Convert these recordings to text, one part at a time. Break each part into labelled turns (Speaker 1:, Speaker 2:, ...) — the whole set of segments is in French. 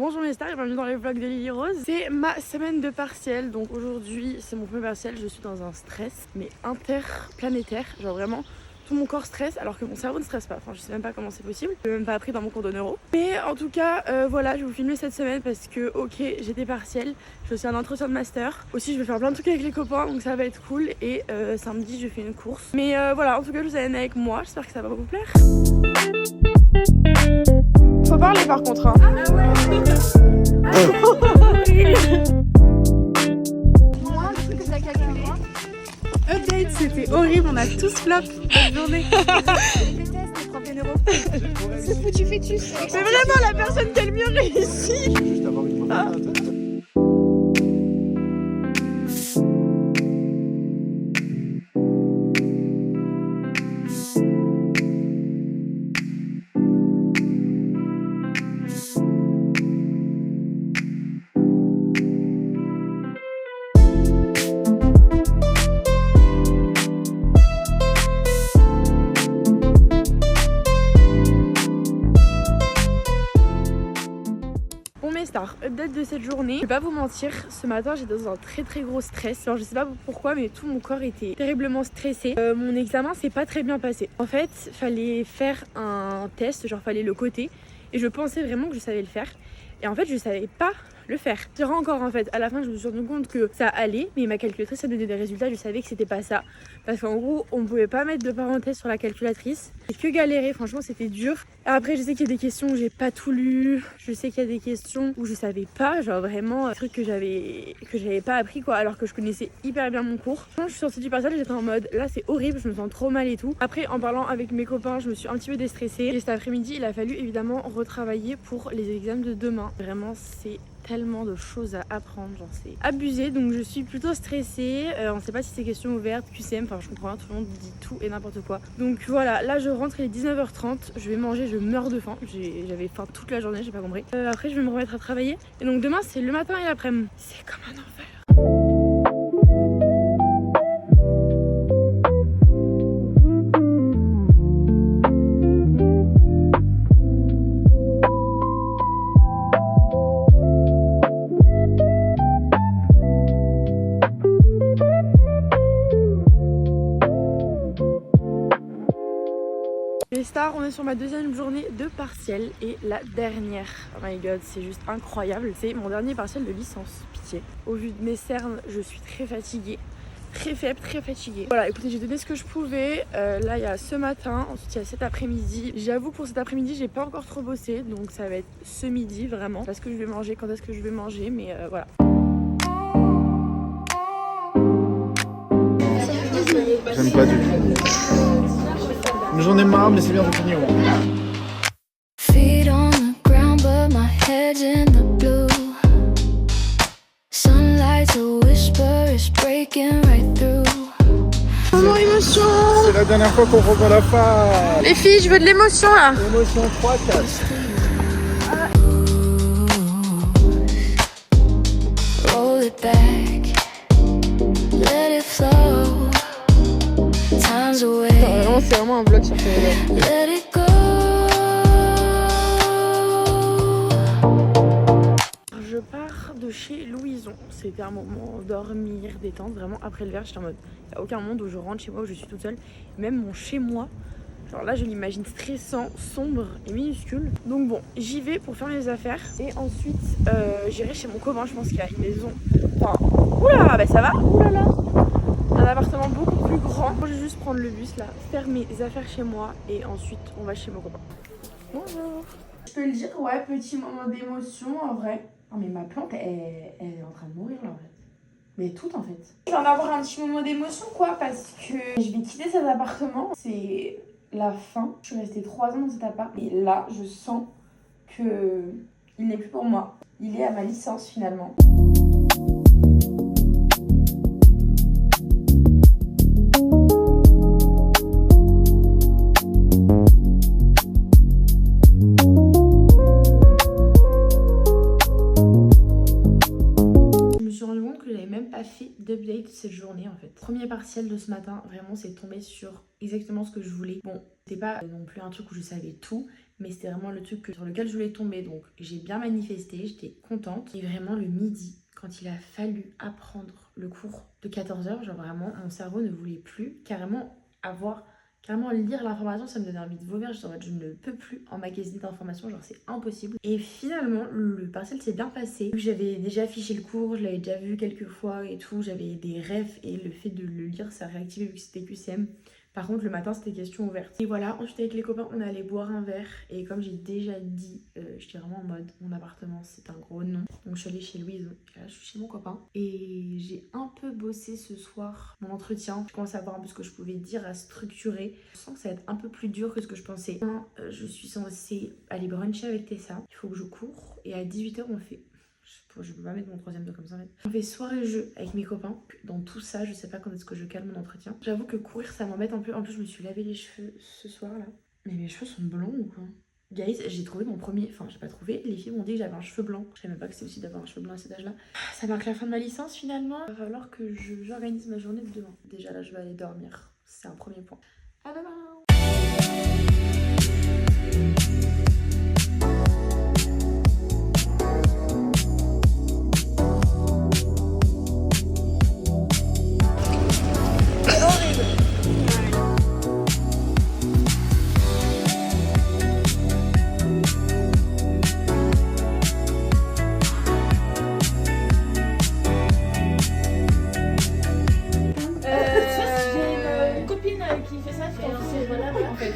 Speaker 1: Bonjour mes stars et bienvenue dans les vlogs de Lily Rose. C'est ma semaine de partiel, donc aujourd'hui c'est mon premier partiel. Je suis dans un stress mais interplanétaire, genre vraiment tout mon corps stresse alors que mon cerveau ne stresse pas. Enfin je sais même pas comment c'est possible, je l'ai même pas appris dans mon cours de neuro. Mais en tout cas voilà, je vais vous filmer cette semaine parce que ok, j'ai des partiels, j'ai aussi un entretien de master. Aussi je vais faire plein de trucs avec les copains donc ça va être cool. Et samedi je fais une course. Mais voilà, en tout cas je vous amène avec moi, j'espère que ça va vous plaire. Faut parler par contre hein. Ah ouais. Update, c'était horrible, on a tous flop. Bonne journée. C'est foutu fœtus. C'est vraiment la personne qui a le mieux réussi. Juste avoir une update de cette journée. Je vais pas vous mentir, ce matin j'étais dans un très gros stress. Alors je sais pas pourquoi mais tout mon corps était terriblement stressé. Mon examen s'est pas très bien passé. En fait, fallait faire un test, genre fallait le coter. Et je pensais vraiment que je savais le faire. Et en fait je savais pas le faire. Je dirais encore en fait, à la fin je me suis rendu compte que ça allait, mais ma calculatrice a donné des résultats, je savais que c'était pas ça. Parce qu'en gros, on pouvait pas mettre de parenthèse sur la calculatrice. J'ai que galéré, franchement c'était dur. Après je sais qu'il y a des questions où j'ai pas tout lu, je sais qu'il y a des questions où je savais pas, genre vraiment un truc que j'avais pas appris quoi, alors que je connaissais hyper bien mon cours. Quand je suis sortie du partiel, j'étais en mode là c'est horrible, je me sens trop mal et tout. Après en parlant avec mes copains, je me suis un petit peu déstressée. Et cet après-midi, il a fallu évidemment retravailler pour les examens de demain. Vraiment c'est tellement de choses à apprendre, genre c'est abusé, donc je suis plutôt stressée. On sait pas si c'est question ouverte, QCM, enfin je comprends rien, tout le monde dit tout et n'importe quoi. Donc voilà, là je rentre, il est 19h30, je vais manger, je meurs de faim, j'avais faim toute la journée, j'ai pas compris. Après je vais me remettre à travailler, et donc demain c'est le matin et l'après-midi. C'est comme un enfer. Les stars, on est sur ma deuxième journée de partiel et la dernière. Oh my god, c'est juste incroyable. C'est mon dernier partiel de licence, pitié. Au vu de mes cernes, je suis très fatiguée. Très faible, très fatiguée. Voilà, écoutez, j'ai donné ce que je pouvais. Là, il y a ce matin, ensuite il y a cet après-midi. J'avoue que pour cet après-midi, j'ai pas encore trop bossé, donc ça va être ce midi vraiment. Parce que je vais manger, quand est-ce que je vais manger, mais voilà.
Speaker 2: J'aime pas du tout. J'en ai marre, mais c'est bien de finir.
Speaker 3: Feet on the ground, but my head's in the blue. Sunlight's a whisper, it's breaking right through.
Speaker 1: Maman, émotion!
Speaker 2: C'est la dernière fois qu'on revoit la face.
Speaker 1: Les filles, je veux de l'émotion là!
Speaker 2: Émotion 3, 4.
Speaker 3: Roll it back, let it flow. Time's away.
Speaker 1: Vraiment, c'est vraiment un vlog sur ce vélo.
Speaker 3: Let it go.
Speaker 1: Je pars de chez Louison. C'était un moment dormir, détente. Vraiment, après le verre, j'étais en mode, il n'y a aucun monde où je rentre chez moi, où je suis toute seule. Même mon chez moi, genre là, je l'imagine stressant, sombre et minuscule. Donc bon, j'y vais pour faire mes affaires. Et ensuite, j'irai chez mon copain. Je pense qu'il y a une maison. Enfin, oula, bah ça va. Oulala. Un appartement beaucoup plus grand. Moi, je vais juste prendre le bus là, faire mes affaires chez moi. Et ensuite, on va chez mon copain. Bonjour. Je peux le dire, ouais, petit moment d'émotion en vrai. Non mais ma plante, elle est en train de mourir là en fait. Mais tout en fait. Je vais en avoir un petit moment d'émotion quoi, parce que je vais quitter cet appartement. C'est la fin. Je suis restée 3 ans dans cet appart. Et là, je sens que il n'est plus pour moi. Il est à ma licence finalement. Fait d'update cette journée en fait. Premier partiel de ce matin, vraiment c'est tombé sur exactement ce que je voulais. Bon, c'était pas non plus un truc où je savais tout, mais c'était vraiment le truc sur lequel je voulais tomber. Donc j'ai bien manifesté, j'étais contente. Et vraiment le midi, quand il a fallu apprendre le cours de 14h, genre vraiment mon cerveau ne voulait plus carrément lire l'information, ça me donnait envie de vomir. Je ne peux plus emmagasiner d'informations, genre c'est impossible. Et finalement le partiel s'est bien passé. J'avais déjà affiché le cours, je l'avais déjà vu quelques fois et tout, j'avais des rêves et le fait de le lire ça a réactivé vu que c'était QCM. Par contre, le matin, c'était question ouverte. Et voilà, ensuite avec les copains, on allait boire un verre. Et comme j'ai déjà dit, j'étais vraiment en mode, mon appartement, c'est un gros non. Donc je suis allée chez Louise, là je suis chez mon copain. Et j'ai un peu bossé ce soir mon entretien. Je commence à voir un peu ce que je pouvais dire, à structurer. Je sens que ça va être un peu plus dur que ce que je pensais. Je suis censée aller bruncher avec Tessa. Il faut que je cours. Et à 18h, on fait... Je peux pas mettre mon troisième dos comme ça. On fait soirée-jeu avec mes copains. Dans tout ça, je sais pas quand est-ce que je calme mon entretien. J'avoue que courir, ça m'embête un peu. En plus, je me suis lavé les cheveux ce soir-là. Mais mes cheveux sont blancs ou quoi? Guys, j'ai trouvé mon premier... Enfin, j'ai pas trouvé. Les filles m'ont dit que j'avais un cheveu blanc. Je savais même pas que c'était aussi d'avoir un cheveu blanc à cet âge-là. Ça marque la fin de ma licence, finalement. Il va falloir que j'organise ma journée de demain. Déjà, là, je vais aller dormir. C'est un premier point. À demain!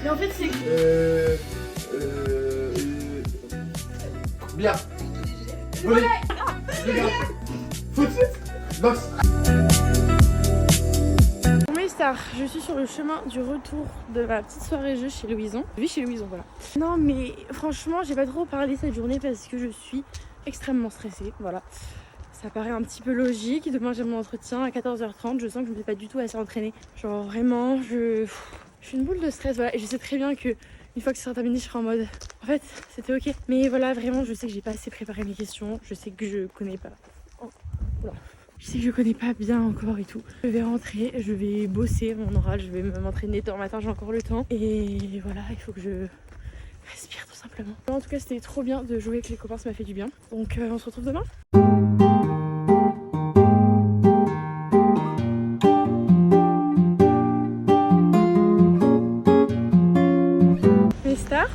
Speaker 1: Mais en fait, c'est
Speaker 2: Bien. Volley. Foot. Boxe.
Speaker 1: Bon mes stars, je suis sur le chemin du retour de ma petite soirée jeu chez Louison. Je vis chez Louison, voilà. Non mais franchement, j'ai pas trop parlé cette journée parce que je suis extrêmement stressée, voilà. Ça paraît un petit peu logique. Demain j'ai mon entretien à 14h30. Je sens que je me fais pas du tout assez entraîner. Genre vraiment, je suis une boule de stress, voilà. Et je sais très bien que une fois que ce sera terminé, je serai en mode... En fait, c'était ok. Mais voilà, vraiment, je sais que j'ai pas assez préparé mes questions. Je sais que je connais pas... Oh, voilà. Je sais que je connais pas bien encore et tout. Je vais rentrer, je vais bosser mon oral, je vais m'entraîner tôt matin, j'ai encore le temps. Et voilà, il faut que je respire tout simplement. En tout cas, c'était trop bien de jouer avec les copains, ça m'a fait du bien. Donc on se retrouve demain.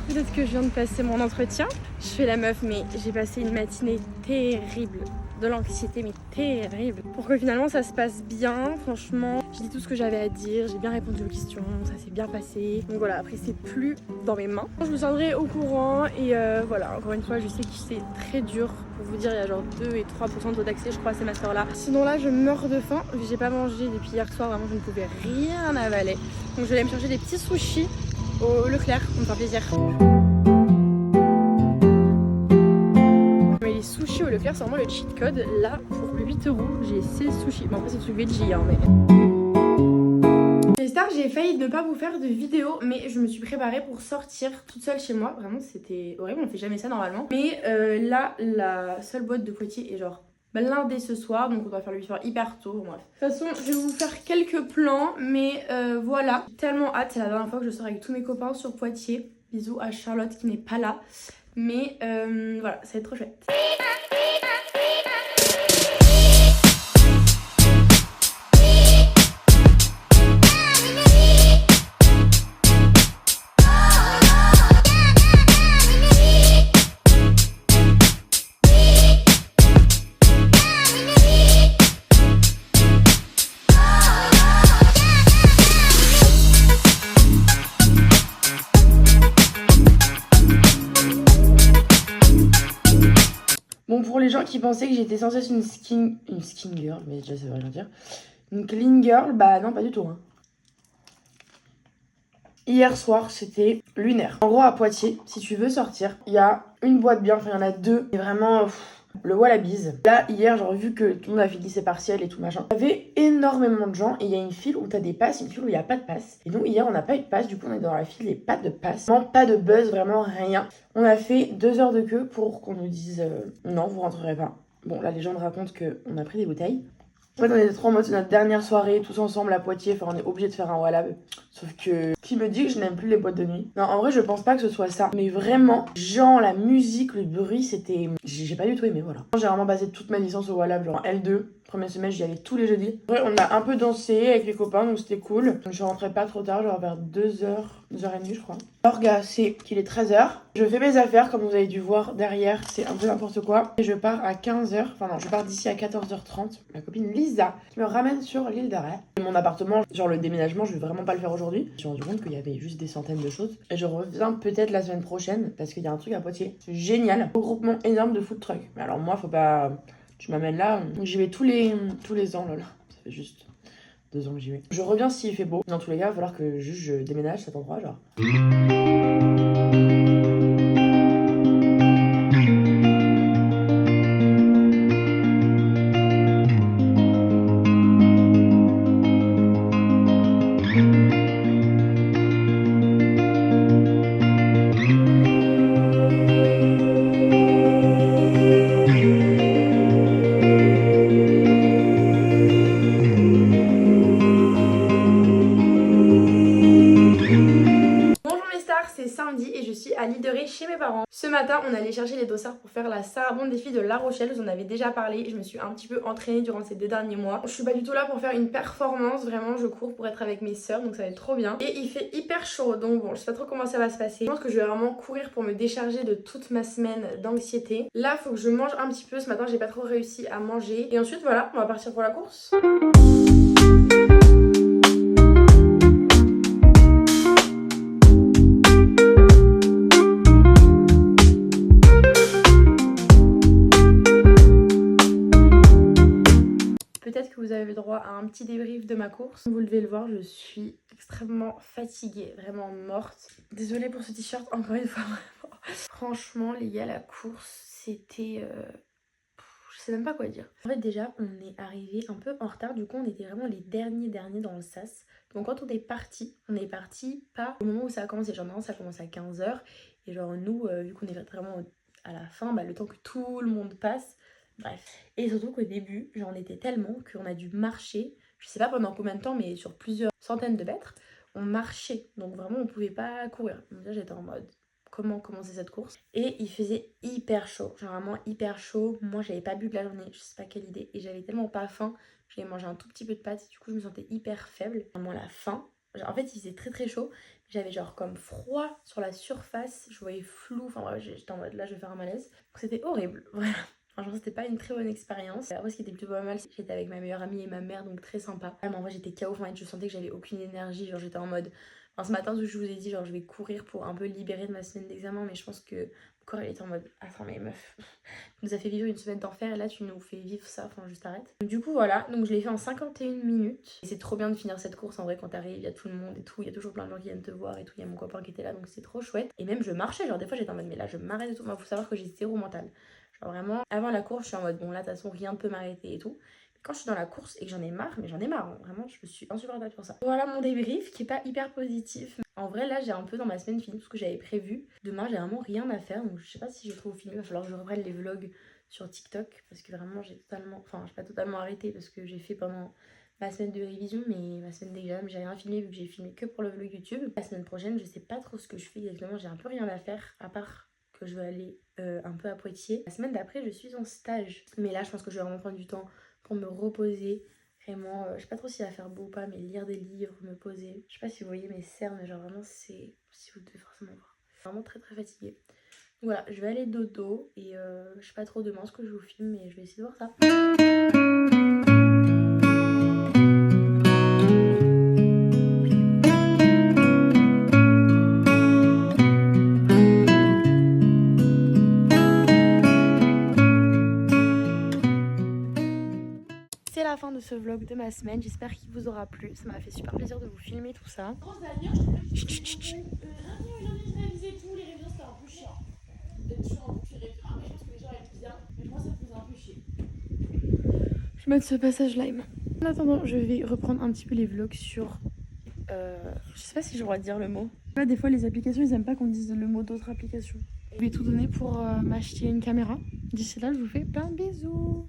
Speaker 1: Peut-être que je viens de passer mon entretien. Je fais la meuf, mais j'ai passé une matinée terrible. De l'anxiété, mais terrible. Pour que finalement ça se passe bien. Franchement, j'ai dit tout ce que j'avais à dire. J'ai bien répondu aux questions. Ça s'est bien passé. Donc voilà, après c'est plus dans mes mains. Je vous tiendrai au courant. Et voilà, encore une fois, je sais que c'est très dur. Pour vous dire, il y a genre 2 et 3% de taux d'accès, je crois, à ces masters-là. Sinon là, je meurs de faim. J'ai pas mangé depuis hier soir. Vraiment, je ne pouvais rien avaler. Donc je vais aller me chercher des petits sushis au Leclerc, on me fera plaisir. Mais les sushis au Leclerc, c'est vraiment le cheat code. Là, pour 8€, j'ai 16 sushis. Bon, après, c'est truc veggie, hein, mais... Les stars, j'ai failli ne pas vous faire de vidéo, mais je me suis préparée pour sortir toute seule chez moi. Vraiment, c'était horrible, on fait jamais ça normalement. Mais là, la seule boîte de Poitiers est genre blindée ce soir, donc on doit faire le soir hyper tôt. Bon, bref. De toute façon, je vais vous faire quelques plans, mais voilà. J'ai tellement hâte, c'est la dernière fois que je sors avec tous mes copains sur Poitiers. Bisous à Charlotte qui n'est pas là. Mais voilà, ça va être trop chouette. Bon, pour les gens qui pensaient que j'étais censée être une skin girl, mais déjà ça veut rien dire. Une clean girl, bah non, pas du tout. Hein. Hier soir, c'était lunaire. En gros, à Poitiers, si tu veux sortir, il y a une boîte bien, enfin il y en a deux. C'est vraiment le Wallabies. Là, hier, j'aurais vu que tout le monde a fini ses partiels et tout machin. Il y avait énormément de gens et il y a une file où t'as des passes, une file où il n'y a pas de passe. Et nous, hier, on n'a pas eu de passe, du coup, on est dans la file et pas de passe. Vraiment pas de buzz, vraiment rien. On a fait 2 heures de queue pour qu'on nous dise non, vous rentrerez pas. Bon, la légende raconte qu'on a pris des bouteilles. En fait, on était trop en mode c'est notre dernière soirée, tous ensemble à Poitiers. Enfin, on est obligé de faire un Wallab. Sauf que, qui me dit que je n'aime plus les boîtes de nuit? Non, en vrai, je pense pas que ce soit ça. Mais vraiment, genre, la musique, le bruit, c'était. J'ai pas du tout aimé, voilà. J'ai vraiment basé toute ma licence au Wallab, genre L2. Premier semestre, j'y allais tous les jeudis. Après, on a un peu dansé avec les copains, donc c'était cool. Donc, je rentrais pas trop tard, genre vers 2h, 2h30, je crois. L'orga, c'est qu'il est 13h. Je fais mes affaires, comme vous avez dû voir derrière, c'est un peu n'importe quoi. Et je pars à 15h, enfin non, je pars d'ici à 14h30. Ma copine Lisa qui me ramène sur l'île d'Arrêt. Mon appartement, genre le déménagement, je vais vraiment pas le faire aujourd'hui. Je me suis rendu compte qu'il y avait juste des centaines de choses. Et je reviens peut-être la semaine prochaine, parce qu'il y a un truc à Poitiers. C'est génial. Regroupement énorme de food truck. Mais alors moi, faut pas... Tu m'amènes là, j'y vais tous les ans, là. Ça fait juste 2 ans que j'y vais. Je reviens s'il fait beau. Dans tous les cas, il va falloir que juste je déménage cet endroit, genre. À l'île de Ré chez mes parents. Ce matin, on allait chercher les dossards pour faire la sarabande des filles de La Rochelle. Je vous en avais déjà parlé. Je me suis un petit peu entraînée durant ces 2 derniers mois. Je suis pas du tout là pour faire une performance. Vraiment, je cours pour être avec mes sœurs. Donc ça va être trop bien. Et il fait hyper chaud. Donc bon, je sais pas trop comment ça va se passer. Je pense que je vais vraiment courir pour me décharger de toute ma semaine d'anxiété. Là, faut que je mange un petit peu. Ce matin, j'ai pas trop réussi à manger. Et ensuite, voilà, on va partir pour la course. Vous avez droit à un petit débrief de ma course. Vous devez le voir, je suis extrêmement fatiguée, vraiment morte. Désolée pour ce t-shirt, encore une fois, vraiment. Franchement, les gars, la course, c'était... je sais même pas quoi dire. En fait, déjà, on est arrivé un peu en retard. Du coup, on était vraiment les derniers dans le sas. Donc, quand on est parti pas au moment où ça a commencé. Genre, non, ça a commencé à 15h. Et genre, nous, vu qu'on est vraiment à la fin, bah, le temps que tout le monde passe... Bref. Et surtout qu'au début, j'en étais tellement qu'on a dû marcher, je sais pas pendant combien de temps, mais sur plusieurs centaines de mètres, on marchait. Donc vraiment, on pouvait pas courir. Donc là, j'étais en mode, comment commencer cette course? Et il faisait hyper chaud, genre vraiment hyper chaud. Moi, j'avais pas bu de la journée, je sais pas quelle idée. Et j'avais tellement pas faim, j'avais mangé un tout petit peu de pâtes. Du coup, je me sentais hyper faible. Vraiment la faim. En fait, il faisait très très chaud. J'avais genre comme froid sur la surface. Je voyais flou. Enfin bref, j'étais en mode là, je vais faire un malaise. Donc c'était horrible. Voilà. Franchement, c'était pas une très bonne expérience. Après, ce qui était plutôt pas mal, c'est que j'étais avec ma meilleure amie et ma mère, donc très sympa. Mais en vrai, j'étais KO. Enfin, je sentais que j'avais aucune énergie. Genre, j'étais en mode. Enfin, ce matin, je vous ai dit, genre, je vais courir pour un peu libérer de ma semaine d'examen. Mais je pense que mon corps, il était en mode. Attends, mais meuf, tu nous as fait vivre une semaine d'enfer et là, tu nous fais vivre ça. Enfin, juste arrête. Donc, du coup, voilà. Donc, je l'ai fait en 51 minutes. Et c'est trop bien de finir cette course. En vrai, quand t'arrives, il y a tout le monde et tout. Il y a toujours plein de gens qui viennent te voir et tout. Il y a mon copain qui était là, donc c'est trop chouette. Et même, je marchais. Genre, des fois, j'étais en mode, mais là, je m'arrête et tout. Moi, faut savoir que j'ai 0 mental. Genre vraiment, avant la course, je suis en mode bon là de toute façon rien ne peut m'arrêter et tout. Mais quand je suis dans la course et que j'en ai marre, mais j'en ai marre, hein. Vraiment je suis insupportable pour ça. Voilà mon débrief qui est pas hyper positif. En vrai là j'ai un peu dans ma semaine fini tout ce que j'avais prévu. Demain j'ai vraiment rien à faire donc je sais pas si je trouve fini. Il va falloir que je reprenne les vlogs sur TikTok parce que vraiment j'ai totalement, enfin j'ai pas totalement arrêté parce que j'ai fait pendant ma semaine de révision mais ma semaine d'examen j'ai rien filmé vu que j'ai filmé que pour le vlog YouTube. La semaine prochaine je sais pas trop ce que je fais exactement, j'ai un peu rien à faire à part que je vais aller un peu à Poitiers. La semaine d'après, je suis en stage. Mais là, je pense que je vais vraiment prendre du temps pour me reposer. Vraiment, je sais pas trop s'il va faire beau ou pas, mais lire des livres, me poser. Je sais pas si vous voyez mes cernes, mais genre vraiment, c'est... Si vous devez forcément voir. Vraiment très très fatiguée. Donc voilà, je vais aller dodo et je sais pas trop demain ce que je vous filme, mais je vais essayer de voir ça. C'est la fin de ce vlog de ma semaine, j'espère qu'il vous aura plu, ça m'a fait super plaisir de vous filmer tout ça. Je vais mettre ce passage live. En attendant, je vais reprendre un petit peu les vlogs sur... je sais pas si j'ai le droit de dire le mot. Là, des fois, les applications, ils aiment pas qu'on dise le mot d'autres applications. Je vais tout donner pour m'acheter une caméra. D'ici là, je vous fais plein de bisous.